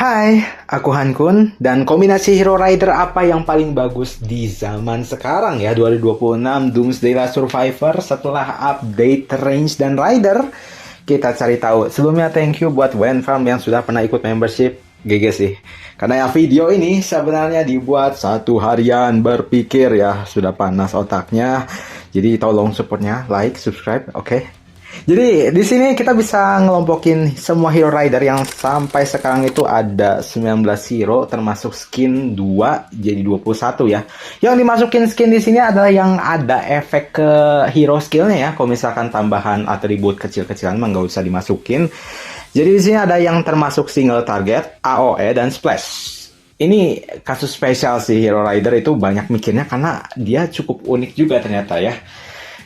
Hai, aku Hankun, dan kombinasi Hero Rider apa yang paling bagus di zaman sekarang ya 2026 Doomsday Last Survivor setelah update range dan rider? Kita cari tahu. Sebelumnya thank you buat Wenfarm yang sudah pernah ikut membership. GG sih. Karena ya video ini sebenarnya dibuat satu harian berpikir ya, sudah panas otaknya. Jadi tolong supportnya, like, subscribe, oke? Jadi di sini kita bisa ngelompokin semua hero rider yang sampai sekarang itu ada 19 hero termasuk skin 2 jadi 21 ya. Yang dimasukin skin di sini adalah yang ada efek ke hero skillnya ya. Kalau misalkan tambahan atribut kecil-kecilan mah nggak usah dimasukin. Jadi di sini ada yang termasuk single target, AOE dan splash. Ini kasus spesial sih hero rider itu banyak mikirnya karena dia cukup unik juga ternyata ya.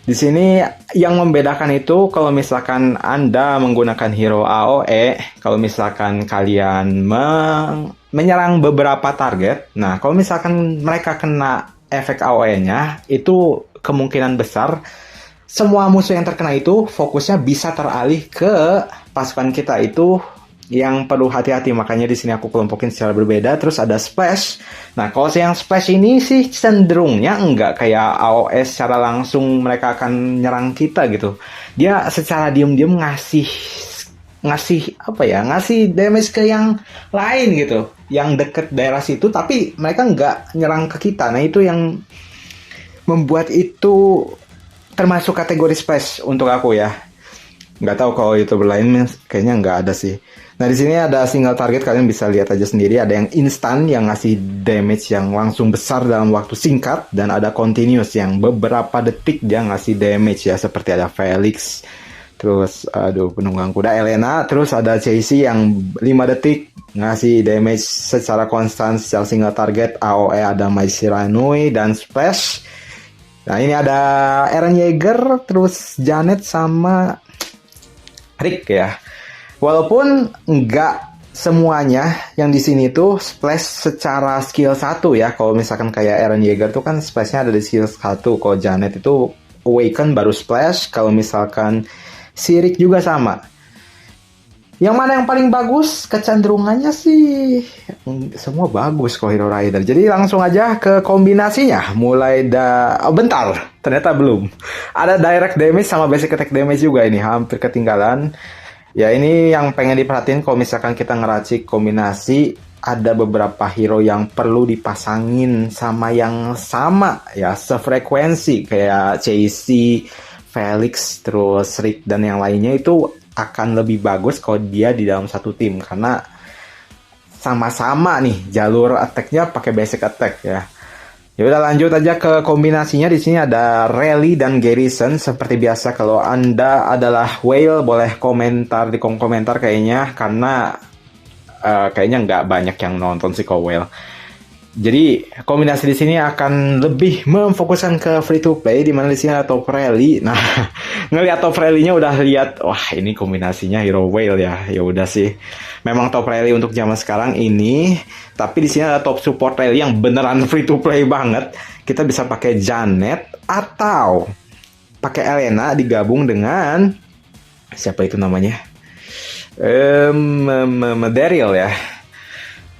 Di sini yang membedakan itu kalau misalkan Anda menggunakan hero AOE, kalau misalkan kalian menyerang beberapa target, nah kalau misalkan mereka kena efek AOE-nya, itu kemungkinan besar semua musuh yang terkena itu fokusnya bisa teralih ke pasukan kita itu yang perlu hati-hati, makanya di sini aku kelompokin secara berbeda. Terus ada splash. Nah, kalau yang splash ini sih cenderungnya enggak kayak AOS secara langsung mereka akan nyerang kita gitu. Dia secara diam-diam ngasih apa ya? Ngasih damage ke yang lain gitu, yang deket daerah situ, tapi mereka enggak nyerang ke kita. Nah, itu yang membuat itu termasuk kategori splash untuk aku ya. Nggak tahu kalau youtuber lain kayaknya nggak ada sih. Nah di sini ada single target, kalian bisa lihat aja sendiri. Ada yang instan yang ngasih damage yang langsung besar dalam waktu singkat, dan ada continuous yang beberapa detik dia ngasih damage ya, seperti ada Felix, terus penunggang kuda Elena, terus ada Chasey yang 5 detik ngasih damage secara konstan secara single target. AOE ada Mai Shiranui dan Splash. Nah ini ada Eren Yeager, terus Janet sama Rick ya. Walaupun nggak semuanya yang di sini tuh splash secara skill 1 ya. Kalau misalkan kayak Eren Yeager tuh kan splashnya ada di skill 1. Kalau Janet itu awaken baru splash. Kalau misalkan si Rick juga sama. Yang mana yang paling bagus? Kecenderungannya sih semua bagus kok hero rider. Jadi langsung aja ke kombinasinya. Mulai bentar, ternyata belum. Ada direct damage sama basic attack damage juga, ini hampir ketinggalan. Ya ini yang pengen diperhatiin kalau misalkan kita ngeracik kombinasi, ada beberapa hero yang perlu dipasangin sama yang sama ya, sefrekuensi kayak Chasey, Felix, terus Rick dan yang lainnya itu akan lebih bagus kalau dia di dalam satu tim karena sama-sama nih jalur attack-nya pakai basic attack ya. Ya udah lanjut aja ke kombinasinya. Di sini ada Rally dan Garrison. Seperti biasa kalau Anda adalah whale boleh komentar di kolom komentar kayaknya, karena kayaknya nggak banyak yang nonton sih kalau whale. Jadi kombinasi di sini akan lebih memfokuskan ke free to play, di mana di sini ada top rally. Nah, ngelihat top rally-nya udah lihat, wah ini kombinasinya hero whale ya. Ya udah sih. Memang top rally untuk zaman sekarang ini, tapi di sini ada top support rally yang beneran free to play banget. Kita bisa pakai Janet atau pakai Elena digabung dengan siapa itu namanya? Daryl ya.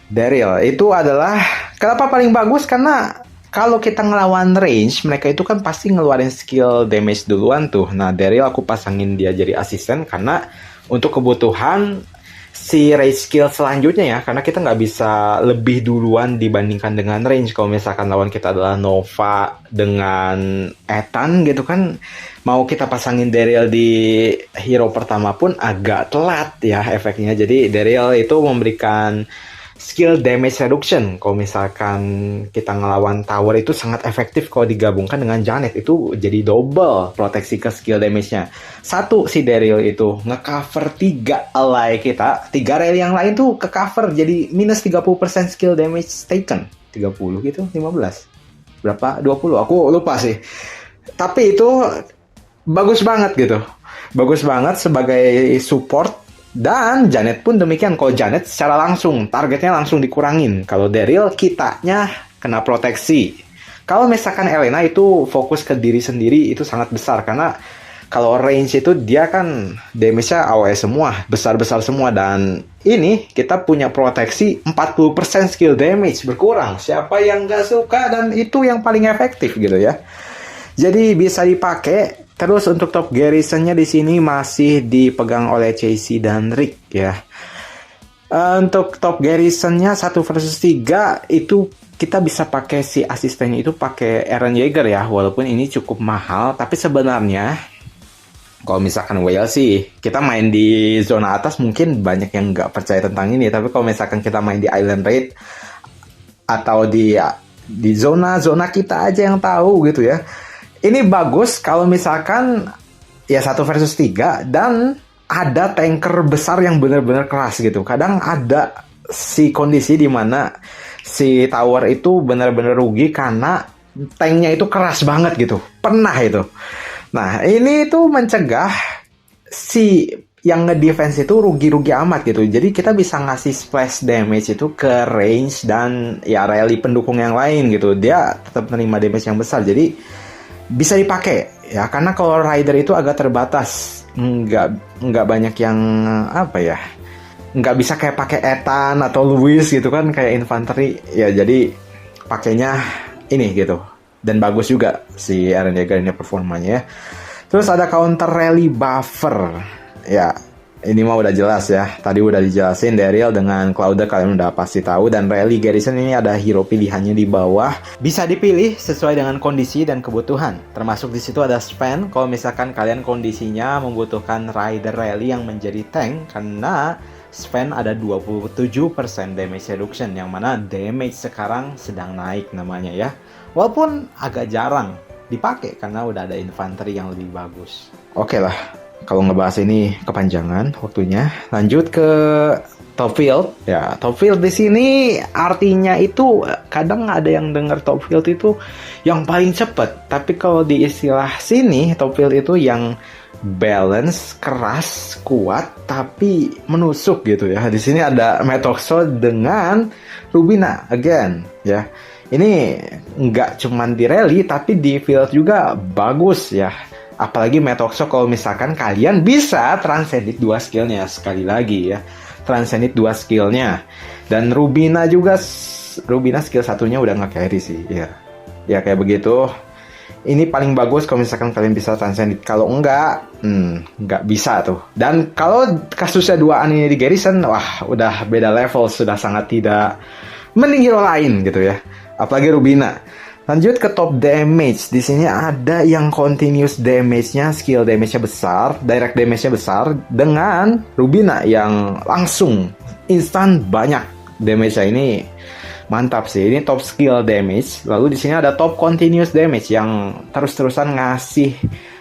Daryl itu adalah kenapa paling bagus, karena kalau kita ngelawan range, mereka itu kan pasti ngeluarin skill damage duluan tuh. Nah Daryl aku pasangin dia jadi asisten karena untuk kebutuhan si range skill selanjutnya ya, karena kita nggak bisa lebih duluan dibandingkan dengan range. Kalau misalkan lawan kita adalah Nova dengan Ethan gitu kan, mau kita pasangin Daryl di hero pertama pun agak telat ya efeknya. Jadi Daryl itu memberikan skill damage reduction. Kalau misalkan kita ngelawan tower itu sangat efektif kalau digabungkan dengan Janet, itu jadi double proteksi ke skill damage-nya. Satu si Daryl itu ngecover 3 ally kita, 3 rally yang lain tuh ke cover jadi minus 30% skill damage taken. 30 gitu, 15. Berapa? 20. Aku lupa sih. Tapi itu bagus banget gitu. Bagus banget sebagai support. Dan Janet pun demikian. Kalau Janet secara langsung targetnya langsung dikurangin. Kalau Daryl kitanya kena proteksi. Kalau misalkan Elena itu fokus ke diri sendiri itu sangat besar, karena kalau range itu dia kan damage-nya AOE semua, besar-besar semua, dan ini kita punya proteksi 40% skill damage berkurang. Siapa yang nggak suka, dan itu yang paling efektif gitu ya. Jadi bisa dipakai. Terus untuk top garrisonnya di sini masih dipegang oleh Chasey dan Rick ya. Untuk top garrisonnya 1 versus 3 itu kita bisa pakai si asistennya itu pakai Eren Yeager ya. Walaupun ini cukup mahal, tapi sebenarnya kalau misalkan whale sih, kita main di zona atas mungkin banyak yang nggak percaya tentang ini. Tapi kalau misalkan kita main di Island Raid atau di zona kita aja yang tahu gitu ya. Ini bagus kalau misalkan ya 1 versus 3 dan ada tanker besar yang benar-benar keras gitu. Kadang ada si kondisi di mana si tower itu benar-benar rugi karena tanknya itu keras banget gitu. Pernah itu. Nah, ini tuh mencegah si yang nge-defense itu rugi-rugi amat gitu. Jadi kita bisa ngasih splash damage itu ke range dan ya rally pendukung yang lain gitu. Dia tetap menerima damage yang besar. Jadi bisa dipakai ya, karena kalau rider itu agak terbatas, nggak banyak yang apa ya, nggak bisa kayak pakai Ethan atau Louis gitu kan kayak infanteri ya. Jadi pakainya ini gitu, dan bagus juga si Eren Yeager ini performanya ya. Terus ada counter rally buffer ya. Ini mah udah jelas ya. Tadi udah dijelasin Daryl dengan Cloud, kalian udah pasti tahu. Dan Rally Garrison ini ada hero pilihannya di bawah. Bisa dipilih sesuai dengan kondisi dan kebutuhan. Termasuk di situ ada Sven. Kalau misalkan kalian kondisinya membutuhkan Rider Rally yang menjadi tank, karena Sven ada 27% damage reduction, yang mana damage sekarang sedang naik namanya ya. Walaupun agak jarang dipakai karena udah ada infanteri yang lebih bagus. Oke lah. Kalau ngebahas ini kepanjangan waktunya, lanjut ke top field. Ya, top field di sini artinya itu kadang ada yang dengar top field itu yang paling cepat. Tapi kalau di istilah sini top field itu yang balance, keras, kuat, tapi menusuk gitu ya. Di sini ada Metoxo dengan Rubina again ya. Ini nggak cuman di rally tapi di field juga bagus ya. Apalagi Metoxo kalau misalkan kalian bisa transcendit 2 skillnya. Sekali lagi ya, transcendit 2 skillnya. Dan Rubina juga, Rubina skill satunya udah nge-carry sih ya. Ya kayak begitu. Ini paling bagus kalau misalkan kalian bisa transcendit. Kalau enggak bisa tuh. Dan kalau kasusnya 2an ini di Garrison, wah udah beda level. Sudah sangat tidak mending hero lain gitu ya. Apalagi Rubina. Lanjut ke top damage. Di sini ada yang continuous damage-nya, skill damage-nya besar, direct damage-nya besar, dengan Rubina yang langsung instan banyak damage-nya. Ini mantap sih. Ini top skill damage. Lalu di sini ada top continuous damage yang terus-terusan ngasih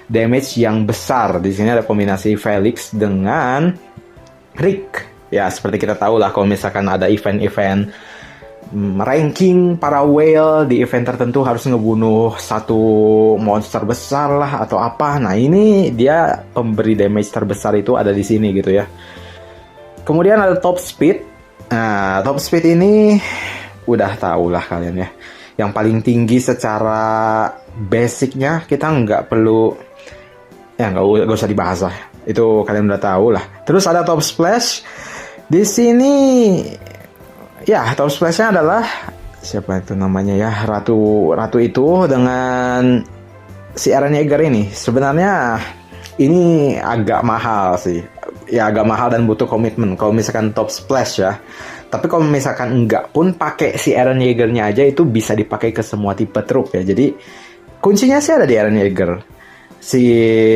damage yang besar. Di sini ada kombinasi Felix dengan Rick. Ya, seperti kita tahu lah kalau misalkan ada event-event ranking para whale di event tertentu harus ngebunuh satu monster besar lah atau apa. Nah, ini dia pemberi damage terbesar itu ada di sini gitu ya. Kemudian ada top speed. Nah, top speed ini udah tahu lah kalian ya. Yang paling tinggi secara basicnya kita nggak perlu ya, nggak usah dibahas lah. Itu kalian udah tahu lah. Terus ada top splash. Di sini ya, top splash-nya adalah siapa itu namanya ya, Ratu itu dengan si Eren Yeager ini. Sebenarnya ini agak mahal sih. Ya agak mahal dan butuh komitmen kalau misalkan top splash ya. Tapi kalau misalkan enggak pun pakai si Eren Yeager-nya aja itu bisa dipakai ke semua tipe truk ya. Jadi kuncinya sih ada di Eren Yeager. Si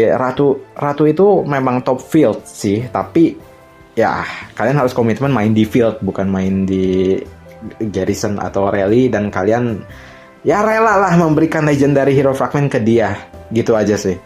Ratu itu memang top field sih, tapi ya, kalian harus komitmen main di field, bukan main di garrison atau rally. Dan kalian ya rela lah memberikan legendary hero fragment ke dia. Gitu aja sih.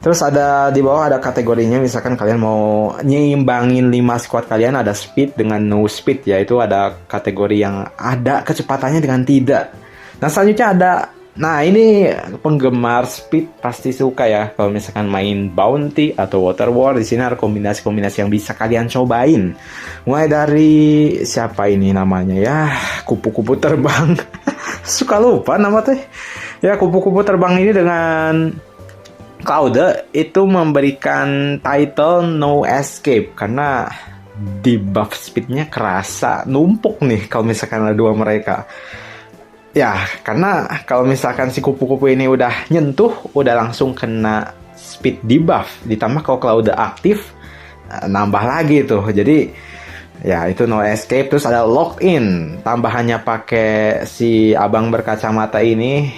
Terus ada di bawah ada kategorinya. Misalkan kalian mau nyimbangin 5 squad kalian, ada speed dengan no speed. Yaitu ada kategori yang ada kecepatannya dengan tidak. Nah, selanjutnya ada, nah ini penggemar speed pasti suka ya kalau misalkan main bounty atau water war. Di sini ada kombinasi-kombinasi yang bisa kalian cobain. Mulai dari siapa ini namanya ya, kupu-kupu terbang. Suka lupa nama teh. Ya, kupu-kupu terbang ini dengan Claude itu memberikan title No Escape karena di buff speednya kerasa numpuk nih kalau misalkan ada dua mereka. Ya, karena kalau misalkan si kupu-kupu ini udah nyentuh, udah langsung kena speed debuff. Ditambah kalau Claude aktif, nambah lagi tuh. Jadi, ya itu No Escape. Terus ada Lock In. Tambahannya pakai si abang berkacamata ini.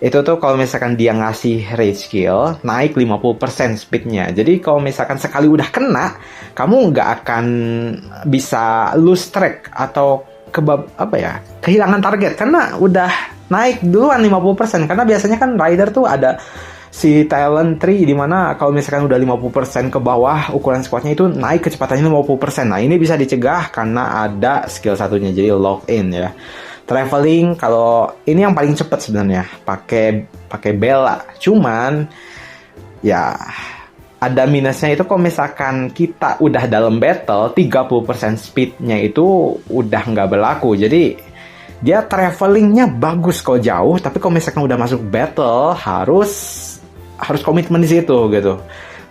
Itu tuh kalau misalkan dia ngasih rage skill, naik 50% speednya. Jadi kalau misalkan sekali udah kena, kamu nggak akan bisa lose track atau kehilangan target. Karena udah naik duluan 50%. Karena biasanya kan rider tuh ada si talent tree, dimana kalau misalkan udah 50% ke bawah, ukuran squadnya itu naik kecepatannya 50%. Nah ini bisa dicegah karena ada skill satunya, jadi lock in ya. Traveling, kalau ini yang paling cepat sebenarnya, pakai Bella. Cuman ya ada minusnya itu kalau misalkan kita udah dalam battle, 30% speednya itu udah nggak berlaku. Jadi dia travelingnya bagus kalau jauh, tapi kalau misalkan udah masuk battle harus komitmen di situ gitu.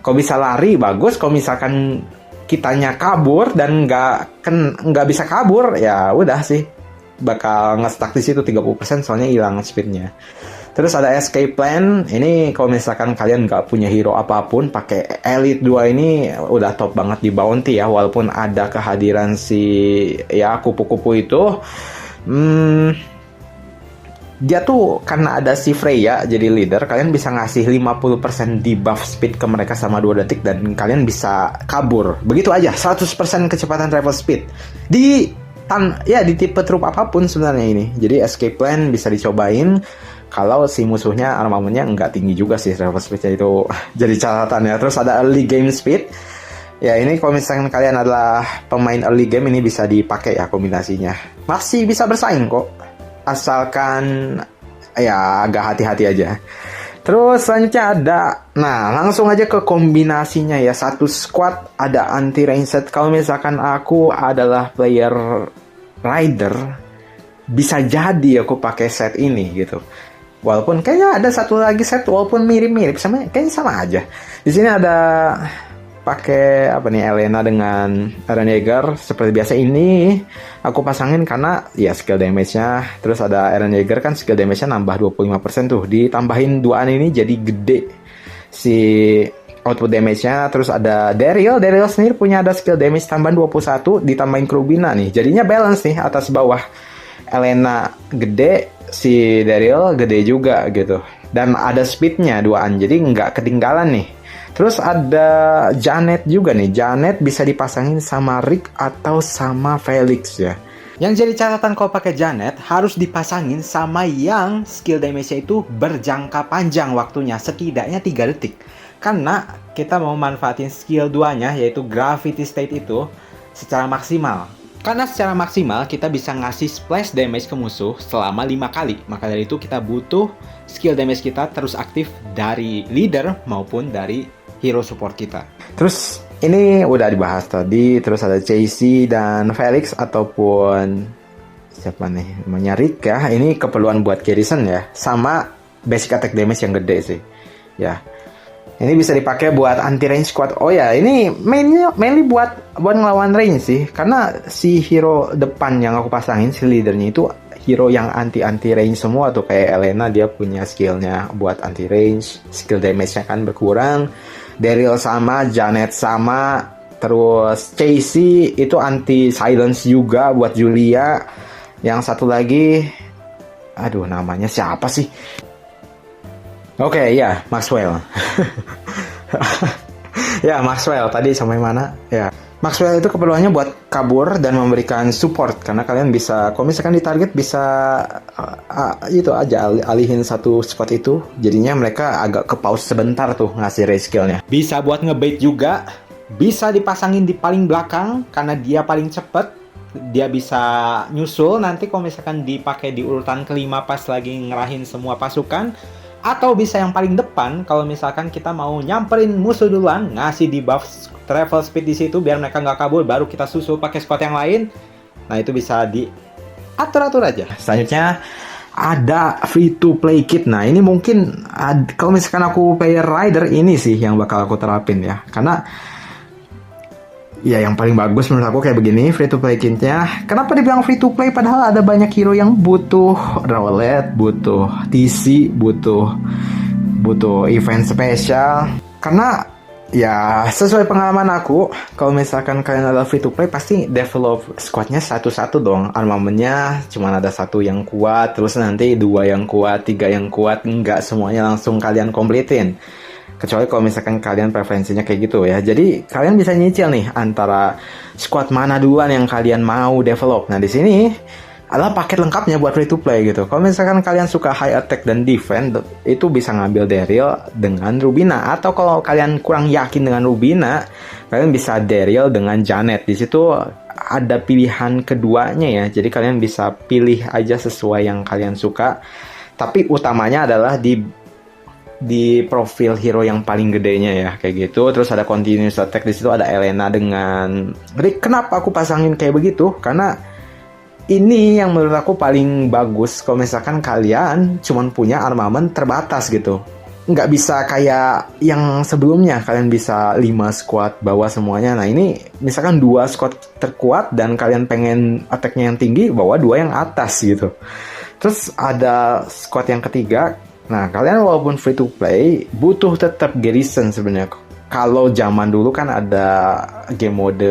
Kalau bisa lari bagus, kalau misalkan kitanya kabur dan nggak bisa kabur, ya udah sih bakal nge-stuck di situ 30%, soalnya hilang speednya. Terus ada escape plan. Ini kalau misalkan kalian nggak punya hero apapun, pakai Elite 2 ini udah top banget di bounty ya. Walaupun ada kehadiran si ya kupu-kupu itu, dia tuh karena ada si Freya jadi leader, kalian bisa ngasih 50% debuff speed ke mereka sama 2 detik dan kalian bisa kabur. Begitu aja, 100% kecepatan travel speed. Di tipe trup apapun sebenarnya ini. Jadi escape plan bisa dicobain kalau si musuhnya armamentnya nggak tinggi juga sih travel speednya itu. Jadi catatan ya. Terus ada early game speed. Ya ini kalau misalkan kalian adalah pemain early game, ini bisa dipakai ya kombinasinya. Masih bisa bersaing kok. Asalkan ya agak hati-hati aja. Terus selanjutnya ada, nah langsung aja ke kombinasinya ya. Satu squad ada anti range set. Kalau misalkan aku adalah player rider, bisa jadi aku pakai set ini gitu. Walaupun kayaknya ada satu lagi set walaupun mirip-mirip sama, kayaknya sama aja. Di sini ada pakai Elena dengan Eren Yeager. Seperti biasa ini aku pasangin karena ya skill damage-nya. Terus ada Eren Yeager kan skill damage-nya nambah 25% tuh. Ditambahin duaan ini jadi gede si output damage-nya. Terus ada Daryl sendiri punya ada skill damage tambahan 21, ditambahin Krubina nih. Jadinya balance nih atas bawah. Elena gede, si Daryl gede juga gitu. Dan ada speed-nya duaan, jadi nggak ketinggalan nih. Terus ada Janet juga nih. Janet bisa dipasangin sama Rick atau sama Felix ya. Yang jadi catatan kalau pakai Janet, harus dipasangin sama yang skill damage-nya itu berjangka panjang waktunya, setidaknya 3 detik. Karena kita mau manfaatin skill 2-nya, yaitu Gravity State itu secara maksimal. Karena secara maksimal kita bisa ngasih splash damage ke musuh selama 5 kali. Maka dari itu kita butuh skill damage kita terus aktif dari leader maupun dari hero support kita. Terus ini udah dibahas tadi. Terus ada JC dan Felix ataupun siapa nih namanya, Rick ya. Ini keperluan buat Garrison ya. Sama basic attack damage yang gede sih. Ya. Ini bisa dipakai buat anti range squad. Oh ya, ini mainly buat ngelawan range sih. Karena si hero depan yang aku pasangin, si leadernya itu hero yang anti range semua tuh. Kayak Elena, dia punya skillnya buat anti range, skill damage-nya kan berkurang. Daryl sama, Janet sama, terus Chasey itu anti silence juga buat Julia. Yang satu lagi, aduh namanya siapa sih? Oke, ya Maxwell. Ya Maxwell tadi sampai mana? Ya Maxwell itu keperluannya buat kabur dan memberikan support, karena kalian bisa, kalau misalkan di target bisa itu aja alihin satu spot itu, jadinya mereka agak ke pause sebentar tuh ngasih raise skillnya. Bisa buat ngebait juga, bisa dipasangin di paling belakang karena dia paling cepet, dia bisa nyusul nanti kalau misalkan dipakai di urutan kelima pas lagi ngerahin semua pasukan. Atau bisa yang paling depan kalau misalkan kita mau nyamperin musuh duluan, ngasih debuff travel speed di situ biar mereka nggak kabur, baru kita susul pakai squad yang lain. Nah itu bisa diatur-atur aja. Selanjutnya ada free to play kit. Nah ini mungkin kalau misalkan aku player rider, ini sih yang bakal aku terapin ya, karena ya yang paling bagus menurut aku kayak begini free to play kitnya. Kenapa dibilang free to play padahal ada banyak hero yang butuh reward, butuh TC, butuh event spesial. Karena ya sesuai pengalaman aku, kalau misalkan kalian ada free to play pasti develop squadnya satu-satu dong. Armamennya cuma ada satu yang kuat, terus nanti 2 yang kuat, 3 yang kuat, nggak semuanya langsung kalian kompletin. Kecuali kalau misalkan kalian preferensinya kayak gitu ya. Jadi kalian bisa nyicil nih antara squad mana duluan yang kalian mau develop. Nah di sini adalah paket lengkapnya buat free to play gitu. Kalau misalkan kalian suka high attack dan defense, itu bisa ngambil Daryl dengan Rubina. Atau kalau kalian kurang yakin dengan Rubina, kalian bisa Daryl dengan Janet. Di situ ada pilihan keduanya ya. Jadi kalian bisa pilih aja sesuai yang kalian suka. Tapi utamanya adalah di profil hero yang paling gedenya ya, kayak gitu. Terus ada continuous attack, di situ ada Elena dengan Rick. Kenapa aku pasangin kayak begitu? Karena ini yang menurut aku paling bagus kalau misalkan kalian cuman punya armament terbatas gitu. Nggak bisa kayak yang sebelumnya, kalian bisa 5 squad bawa semuanya. Nah ini misalkan 2 squad terkuat dan kalian pengen attacknya yang tinggi, bawa 2 yang atas gitu. Terus ada squad yang ketiga. Nah, kalian walaupun free to play, butuh tetap garrison sebenarnya. Kalau zaman dulu kan ada game mode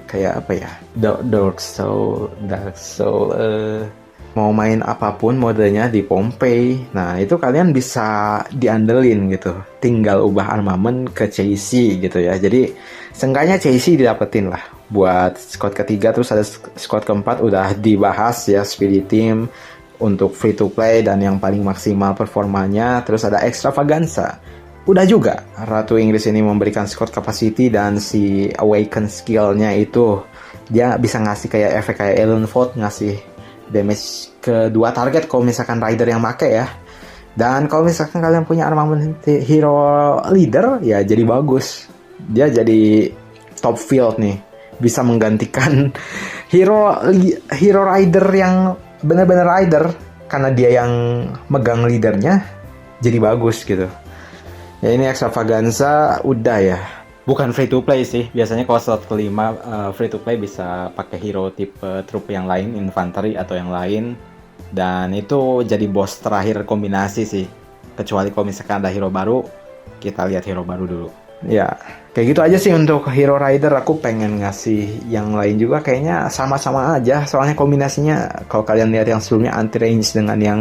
kayak apa ya? Dark Soul, mau main apapun modenya di Pompei. Nah, itu kalian bisa diandelin gitu. Tinggal ubah armament ke CC gitu ya. Jadi, seenggaknya CC didapetin lah. Buat squad ketiga, terus ada squad keempat udah dibahas ya, Spirit Team untuk free to play dan yang paling maksimal performanya. Terus ada Extravaganza. Udah juga Ratu Inggris ini memberikan squad capacity dan si awaken skillnya itu dia bisa ngasih kayak efek kayak Ellen Vogt, ngasih damage ke 2 target kalau misalkan rider yang make ya. Dan kalau misalkan kalian punya armament hero leader ya jadi bagus. Dia jadi top field nih, bisa menggantikan hero rider yang bener-bener rider, karena dia yang megang leadernya jadi bagus gitu ya. Ini Extravaganza udah ya, bukan free to play sih. Biasanya kalau slot kelima free to play bisa pakai hero tipe troop yang lain, infanteri atau yang lain, dan itu jadi boss terakhir kombinasi sih. Kecuali kalau misalkan ada hero baru, kita lihat hero baru dulu ya. Kayak gitu aja sih untuk hero rider. Aku pengen ngasih yang lain juga, kayaknya sama-sama aja. Soalnya kombinasinya kalau kalian lihat yang sebelumnya anti range dengan yang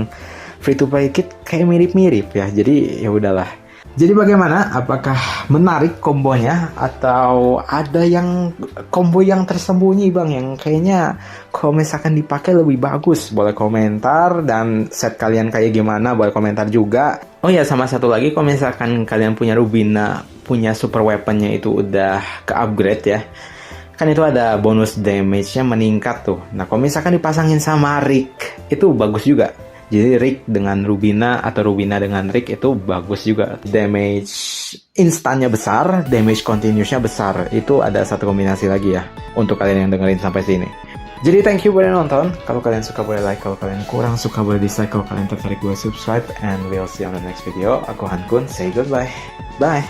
free to play kit kayak mirip-mirip ya. Jadi ya udahlah. Jadi bagaimana? Apakah menarik kombonya atau ada yang combo yang tersembunyi bang yang kayaknya kalau misalkan dipakai lebih bagus? Boleh komentar, dan set kalian kayak gimana boleh komentar juga. Oh ya, sama satu lagi, kalau misalkan kalian punya Rubina, punya super weaponnya itu udah ke upgrade ya, kan itu ada bonus damage-nya meningkat tuh. Nah kalau misalkan dipasangin sama Rick itu bagus juga. Jadi Rick dengan Rubina atau Rubina dengan Rick itu bagus juga. Damage instannya besar, damage continuousnya besar. Itu ada satu kombinasi lagi ya untuk kalian yang dengerin sampai sini. Jadi thank you buat yang nonton. Kalau kalian suka boleh like, kalau kalian kurang suka boleh dislike, kalau kalian tertarik boleh subscribe. And we'll see you on the next video. Aku Han Kun, say goodbye. Bye.